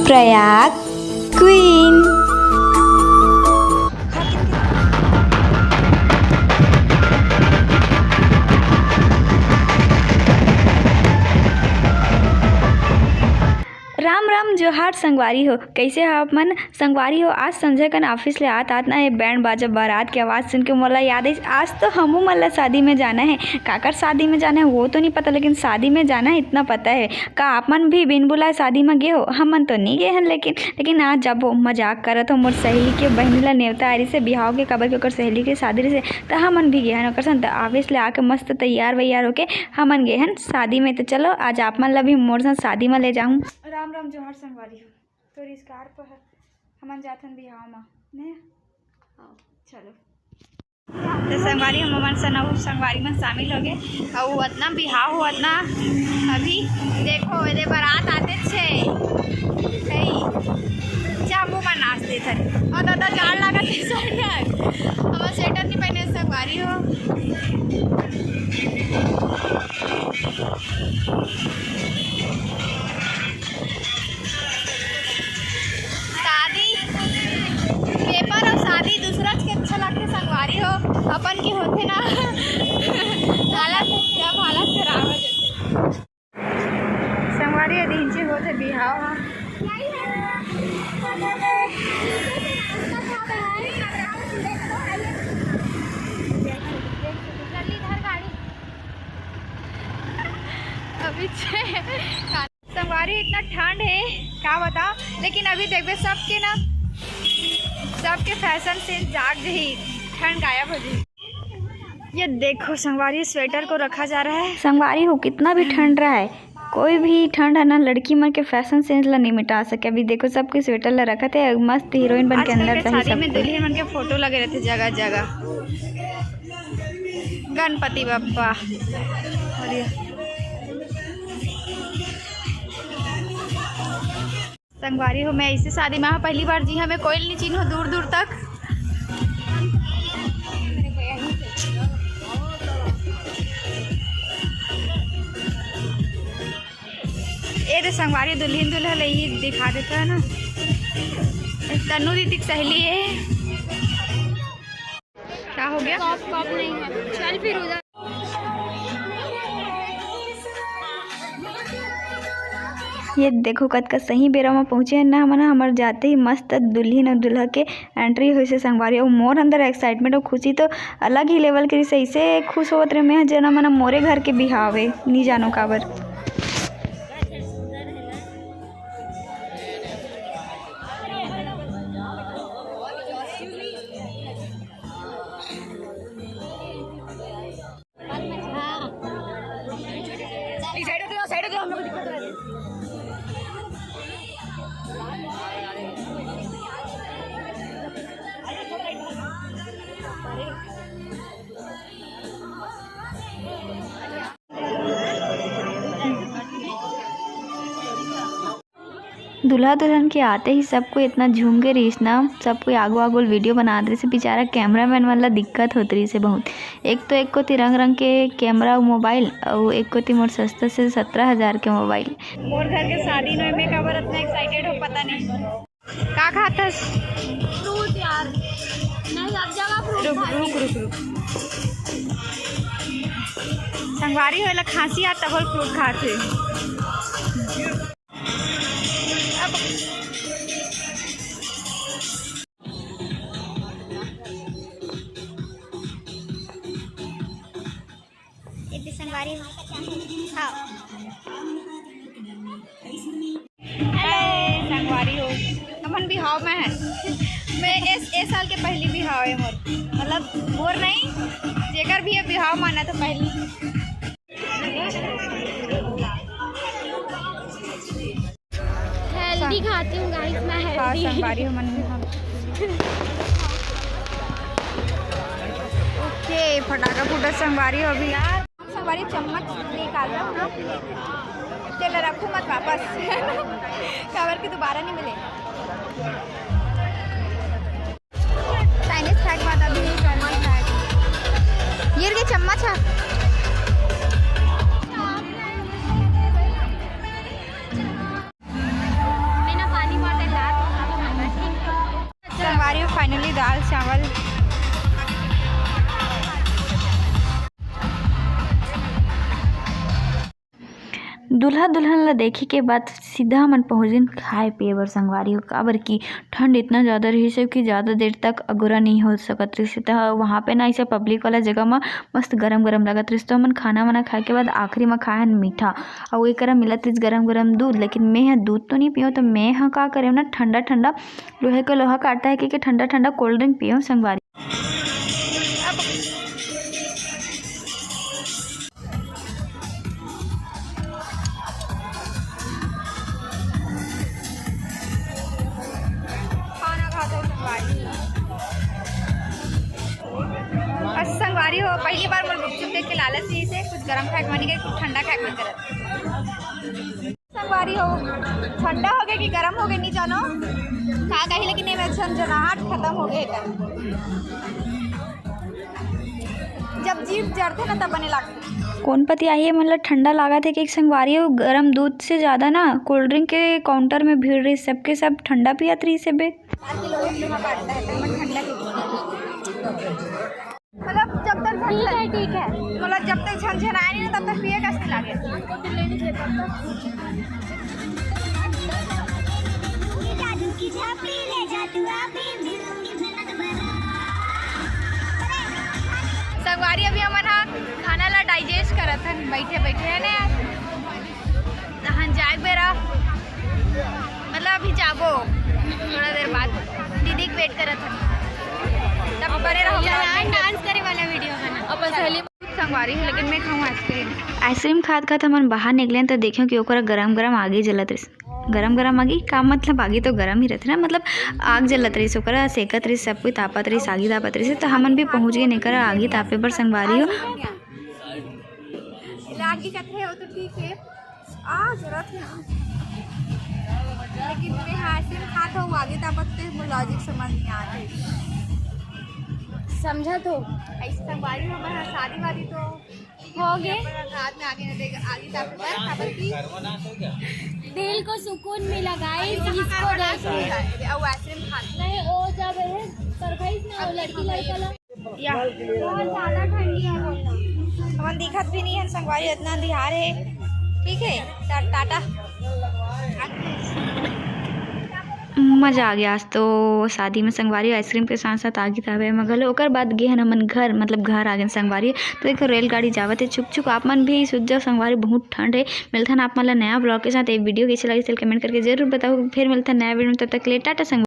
Prayag queen. Ram Ram जोहार संगवारी हो, कैसे हो आप मन। संगवारी हो, आज संजय कन ऑफिस ले आत ना है बैंड बाजा बारात की आवाज़ सुन के मोला याद है आज तो हमू मन ला शादी में जाना है। काकर शादी में जाना है वो तो नहीं पता, लेकिन शादी में जाना है इतना पता है। का आप मन भी बिन बुलाए शादी में गए हो? हम मन तो नहीं गए हैं, लेकिन आज जाबो। मजाक करत हो, मोर सहेली के बहनी ला नेवता आरी से बिहाव के कबर के ओकर सहेली के शादी से तो हम मन भी गए हैं। ओकर संग ऑफिस ले आके मस्त तैयार वैयार होके हम मन गए हैं शादी में। तो चलो आज आप मन ला भी मोर संग शादी में ले जाऊँ। राम राम जोहार संगवारी हो, तो रिस्कार पर हमन जाथन बिहाव में ने आओ चलो। तो संगवारी हम मन संगवारी में शामिल हो गए और उतना बिहाव हुआ उतना अभी देखो ये बारात आते छे जाबू में नाच दे थे और दादा जाड़ लगा थे सर यार हमारा स्वेटर नहीं पहने संगवारी हो। पेपर और शादी दूसरा के अच्छा लगते संगवारी हो, अपन के होते ना हालत जब हालत खराब हो जाते संगवारी अधीन होते बिहाव। अभी संगवारी इतना ठंड है क्या बताओ, लेकिन अभी देखते सबके ना सबके फैशन से जाग ही ठंड गायब हो जाए। ये देखो संगवारी स्वेटर को रखा जा रहा है। संगवारी हो कितना भी ठंड रहा है, कोई भी ठंड है ना लड़की मन के फैशन सेंस ला नहीं मिटा सके। अभी देखो सबके स्वेटर ला रखा थे, मस्त हीरोइन बन के अंदर चाहिए। शादी में दुल्हन मन के फोटो लगे रहते जगह जगह। गणपति बप्पा संगवारी हो, मैं इसी शादी में पहली बार जी हमें कोई नहीं चिन्ह दूर दूर तक। ये तो संगवारी दुल्हन दुल्हन ही दिखा देता है ना। तन्नू दीदी की सहेली है। क्या हो गया? कॉप नहीं है, चल फिर उधर। ये देखो कद का सही बेरा में पहुँचे हैं ना हमन। हमारे जाते ही मस्त दुल्हन और दुल्हा के एंट्री हुई से संगवारी और मोर अंदर एक्साइटमेंट और खुशी तो अलग ही लेवल के से ऐसे खुश होत रहे मैं जना मना मोरे घर के बिहावे नहीं जानो काबर। दूल्हा दुल्हन के आते ही सबको इतना झूम के रहीस ना, सबको आगो आगो वीडियो बना रही से। बेचारा कैमरामैन वाला दिक्कत होती रही से बहुत। एक को रंग रंग के कैमरा और मोबाइल और एक को मोर सस्ता से 17,000 के मोबाइल। मोर घर के शादी में कबर इतना एक्साइटेड हो पता नहीं का खातस। फ्रूट यार नहीं अब जगह फ्रूट रुक संगवारी होला खांसी आ तब फ्रूट खाते। संगवारी हाँ संगवारी हो हमन बिहाव में है। मैं ए साल के पहली बिहाव है मोर, मतलब मोर नहीं जेकर भी है बिहाव माना तो पहली। हेल्दी खाती हूँ गाइस मैं हेल्दी। हाँ संगवारी हो मन ओके फटाका फूटा संगवारी हो अभी यार। संगवारी चम्मच निकाल रहा हूँ चलो रखो मत वापस कवर के दोबारा नहीं मिले। चाइनीज फ्लैग बाद अभी ये के चम्मच है। मैं ना पानी दाल चावल। दूल्हा दुल्हन ला देखे के बाद सीधा हमन पहुँच गइन खाए पिए बर संगवारी हो। काबर की ठंड इतना ज़्यादा रही कि ज़्यादा देर तक अगोरा नहीं हो सकत रही। तो वहाँ पे ना ऐसे पब्लिक वाला जगह में मस्त गरम गरम लगत रही। तो हमन खाना वाना खाए के बाद आखिरी में खाए मीठा और एकरा मिलत रही गरम गरम दूध। लेकिन मैं दूध तो नहीं पियो, तो मैं का करे ना ठंडा ठंडा लोहे का लोहा काटता है कि ठंडा ठंडा कोल्ड ड्रिंक पियो संगवारी। संगवारी हो पहली बार मोर गुपचुप देख के लालच से कुछ गरम खाए मन करे, कुछ ठंडा खाए मन करत। संगवारी हो ठंडा हो गए कि गरम हो गए नहीं जानो का कही, लेकिन मैं झंझनाहट खत्म हो गए। जब जीभ जरते ना तब बने लगते कौन पति आई है। मतलब ठंडा लगा थे कि एक संगवारी हो गरम दूध से ज़्यादा ना कोल्ड ड्रिंक के काउंटर में भीड़ रही, सबके सब ठंडा पियत रही से बे। मतलब जब तक ठीक है मतलब जब तक झंझन आए नहीं ना तब तक पिए कैसे लागे। संगवारी अभी हमारा खाना ला डाइजेस्ट करत हन बैठे बैठे है ना यार। तहन जाग बेरा मतलब अभी जाबो थोड़ा देर बाद दीदी वेट करत हन तब बने रहो। डांस करे वाला वीडियो बना अपन सहेली संगवारी है, लेकिन मैं खाऊँ आइसक्रीम खात खात हमन बाहर निकले तो देखियो कि ओकरा गरम गरम आगे जलत रही। गरम गरम आगे का मतलब आगे तो गरम ही रहते ना, मतलब आग जलत रही ओकरा सेकत रही, सब कोई तापत रही, आगी तापत रही। तो हमन भी पहुँच गए नहीं करा आगे तापे पर संगवारी हो आगे कथे हो तो ठीक है आ जरूरत है, लेकिन मैं आइसक्रीम खात हो आगे तापत लॉजिक समझ नहीं आते समझा। तो ऐसे संगवारी हमारा शादी वादी तो हो गए रात में आगे तापे दिल को सुकून मिला गाइस। इसको आइसक्रीम खाते नहीं ओ जब है सरप्राइज ना हो लड़की लड़का ला या बहुत ज़्यादा ठंडी है बोलना हमन दिखत भी नहीं है संगवारी इतना दिहार है। ठीक है टाटा मज़ा आ गया। आज तो शादी में संगवारी आइसक्रीम के साथ साथ आगे तावे मगल ओकर बाद गे हन हमन घर, मतलब घर आ गए संगवारी। तो एक रेलगाड़ी जावत है छुक छुक। आप मन भी सुझाव संगवारी बहुत ठंड है। मिलता है आप मन ला नया ब्लॉग के साथ। एक वीडियो कैसे लगी कमेंट करके जरूर बताओ। फिर मिलता है नया वीडियो में, तब तक ले टाटा संगवारी।